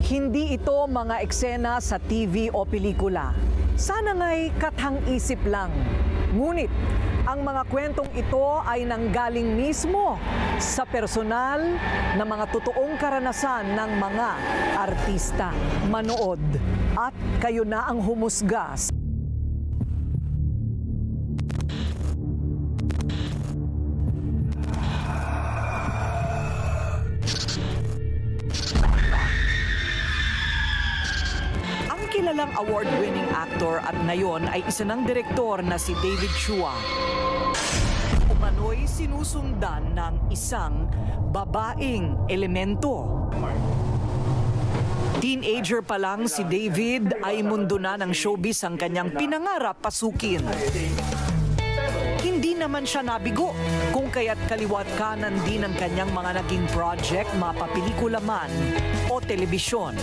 Hindi ito mga eksena sa TV o pelikula. Sana nga'y kathang-isip lang. Ngunit, ang mga kwentong ito ay nanggaling mismo sa personal na mga totoong karanasan ng mga artista. Manood at kayo na ang humusga. Kilalang award-winning actor at ngayon ay isa ng direktor na si David Chua. Umano'y sinusundan ng isang babaeng elemento. Teenager pa lang si David ay mundo na ng showbiz ang kanyang pinangarap pasukin. Hindi naman siya nabigo kung kaya't kaliwat kanan din ang kanyang mga naging project, mapapelikula man o telebisyon.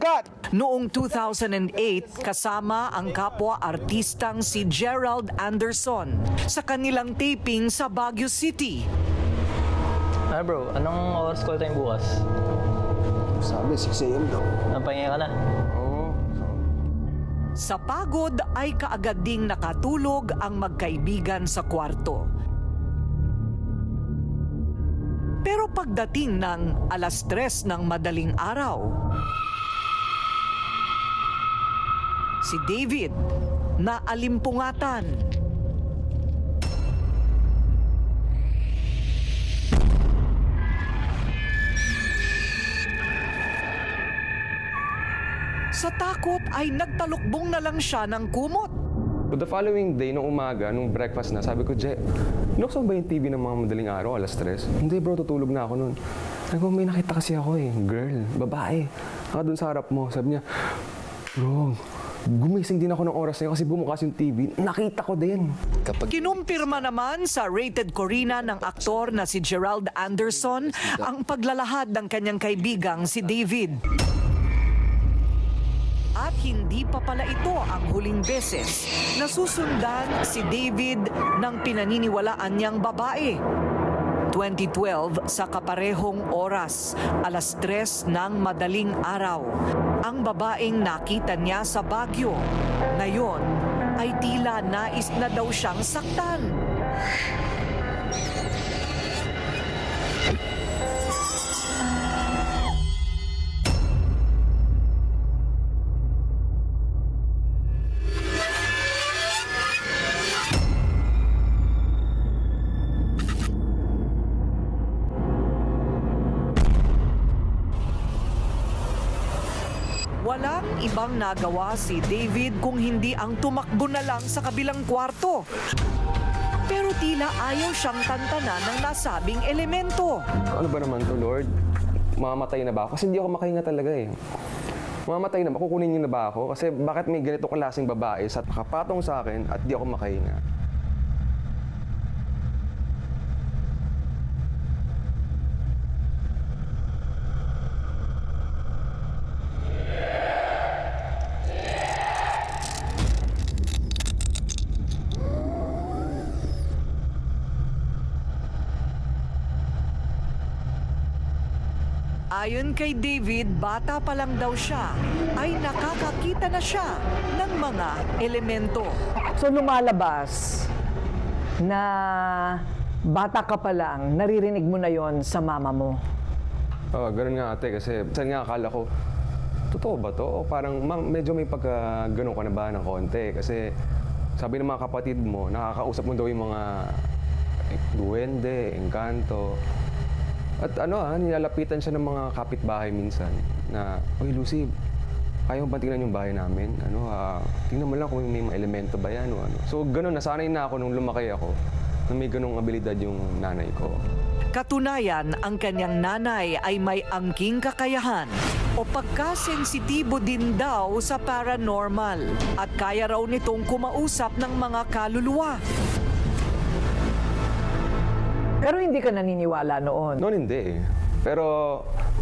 Cut! Noong 2008, kasama ang kapwa-artistang si Gerald Anderson sa kanilang taping sa Baguio City. Ah bro, anong oras call time bukas? Sabi, 6 a.m. daw. Napahinga ka na? Oo. Sa pagod ay kaagad ding nakatulog ang magkaibigan sa kwarto. Pero pagdating ng 3:00 ng madaling araw, si David naalimpungatan. Sa takot ay nagtalukbong na lang siya ng kumot. The following day, nung umaga, nung breakfast na, sabi ko, Je, nuksan ba yung TV ng mga madaling araw, 3:00? Hindi bro, tutulog na ako nun. Sabi ko, may nakita kasi ako girl, babae. Naka dun sa harap mo. Sabi niya, bro, gumising din ako ng oras na yun kasi bumukas yung TV. Nakita ko din. Kinumpirma naman sa Rated Corina ng aktor na si Gerald Anderson ang paglalahad ng kanyang kaibigang si David. At hindi pa pala ito ang huling beses na susundan si David ng pinaniniwalaan niyang babae. 2012 sa kaparehong oras, 3:00 ng madaling araw. Ang babaeng nakita niya sa Baguio. Ngayon ay tila nais na daw siyang saktan. Walang ibang nagawa si David kung hindi ang tumakbo na lang sa kabilang kwarto. Pero tila ayaw siyang tantanan ng nasabing elemento. Ano ba naman to, Lord? Mamamatay na ba ako? Kasi hindi ako makahinga talaga Mamamatay na ba? Kukunin niyo na ba ako? Kasi bakit may ganito klaseng babae sa nakapatong sa akin at di ako makahinga? Ayon kay David, bata pa lang daw siya, ay nakakakita na siya ng mga elemento. So lumalabas na bata ka pa lang, naririnig mo na yon sa mama mo. Oo, ganun nga ate kasi saan nga akala ko, totoo ba to? O parang medyo may pagka ganun ka na ba ng konti? Kasi sabi ng mga kapatid mo, nakakausap mo daw yung mga duwende, engkanto. At nilalapitan siya ng mga kapitbahay minsan na, "Oy Lucy, kaya mo ba tingnan yung bahay namin? Tingnan mo lang kung may mga elemento ba yan o ano." So ganun, nasanay na ako nung lumaki ako na may ganung abilidad yung nanay ko. Katunayan, ang kanyang nanay ay may angking kakayahan o pagkasensitibo din daw sa paranormal at kaya raw nitong kumausap ng mga kaluluwa. Pero hindi ka naniniwala noon. Noon hindi Pero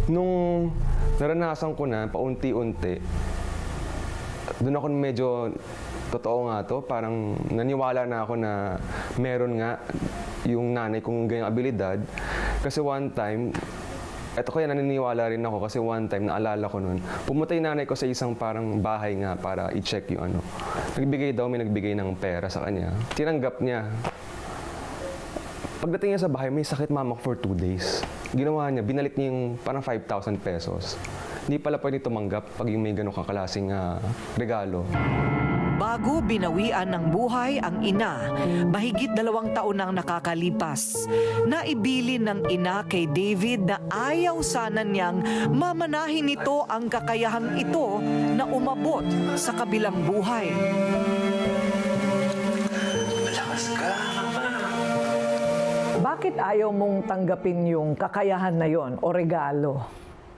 nung naranasan ko na paunti-unti, doon ako medyo totoo nga to, parang naniwala na ako na meron nga yung nanay kong ganyang abilidad Kasi one time, eto kaya naniniwala rin ako kasi one time naalala ko nun, pumunta yung nanay ko sa isang parang bahay nga para i-check yung ano. May nagbigay ng pera sa kanya. Tinanggap niya. Pagdating niya sa bahay, may sakit mama ko for 2 days. Ginawa niya, binalik niya yung parang 5,000 pesos. Hindi pala pwede tumanggap pag yung may ganong kakalasing regalo. Bago binawian ng buhay ang ina, mahigit 2 taon nang nakakalipas. Naibilin ng ina kay David na ayaw sana niyang mamanahin nito ang kakayahang ito na umabot sa kabilang buhay. Bakit ayaw mong tanggapin yung kakayahan na yon o regalo?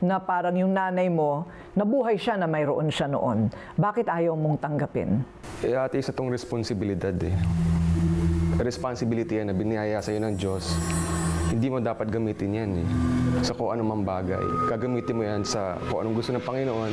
Na parang yung nanay mo, nabuhay siya na mayroon siya noon. Bakit ayaw mong tanggapin? Ate, isa tong responsibilidad eh. Responsibility yan na biniyaya sa'yo ng Diyos. Hindi mo dapat gamitin yan eh. Sa kung anumang bagay. Gagamitin mo yan sa kung anong gusto ng Panginoon.